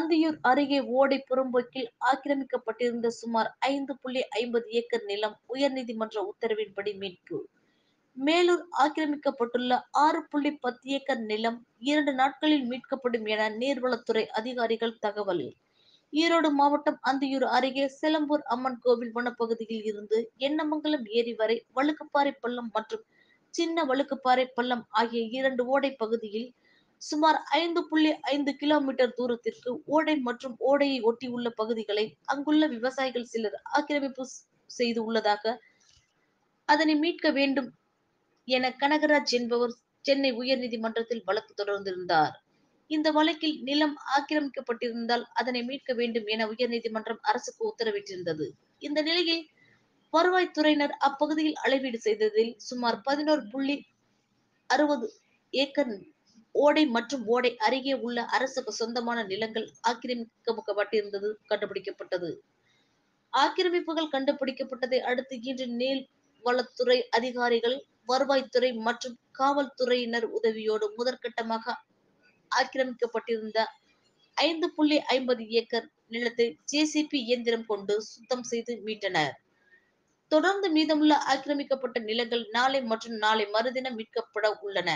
அந்தியூர் அருகே ஓடை புறம்போக்கில் ஆக்கிரமிக்கப்பட்டிருந்த சுமார் 5.50 ஏக்கர் நிலம் உயர்நீதிமன்ற உத்தரவின்படி மீட்பு. மேலூர் ஆக்கிரமிக்கப்பட்டுள்ள 6.10 ஏக்கர் நிலம் 2 நாட்களில் மீட்கப்படும் என நீர்வளத்துறை அதிகாரிகள் தகவல். ஈரோடு மாவட்டம் அந்தியூர் அருகே செலம்பூர் அம்மன் கோவில் வனப்பகுதியில் இருந்து எண்ணமங்கலம் ஏரி வரை வழுக்குப்பாறை பள்ளம் மற்றும் சின்ன வழுக்குப்பாறை பள்ளம் ஆகிய 2 ஓடை பகுதியில் சுமார் 5.5 கிலோமீட்டர் தூரத்திற்கு ஓடை மற்றும் ஓடையை ஒட்டியுள்ள பகுதிகளை அங்குள்ள விவசாயிகள் சிலர் ஆக்கிரமிப்பு செய்து உள்ளதாக, அதனை மீட்க வேண்டும் என கனகராஜ் என்பவர் சென்னை உயர்நீதிமன்றத்தில் வழக்கு தொடர்ந்திருந்தார். இந்த வழக்கில் நிலம் ஆக்கிரமிக்கப்பட்டிருந்தால் அதனை மீட்க வேண்டும் என உயர்நீதிமன்றம் அரசுக்கு உத்தரவிட்டிருந்தது. இந்த நிலையில் வருவாய்த்துறையினர் அப்பகுதியில் அளவீடு செய்ததில் சுமார் 11.60 ஏக்கர் ஓடை மற்றும் ஓடை அருகே உள்ள அரசுக்கு சொந்தமான நிலங்கள் ஆக்கிரமிக்கப்பட்டிருந்தது கண்டுபிடிக்கப்பட்டது. ஆக்கிரமிப்புகள் கண்டுபிடிக்கப்பட்டதை அடுத்து இன்று நீர்வளத்துறை அதிகாரிகள், வருவாய்த்துறை மற்றும் காவல்துறையினர் உதவியோடு முதற்கட்டமாக ஆக்கிரமிக்கப்பட்டிருந்த 5.50 ஏக்கர் நிலத்தை ஜேசிபி இயந்திரம் கொண்டு சுத்தம் செய்து மீட்டனர். தொடர்ந்து மீதமுள்ள ஆக்கிரமிக்கப்பட்ட நிலங்கள் நாளை மற்றும் நாளை மறுதினம் மீட்கப்பட உள்ளன.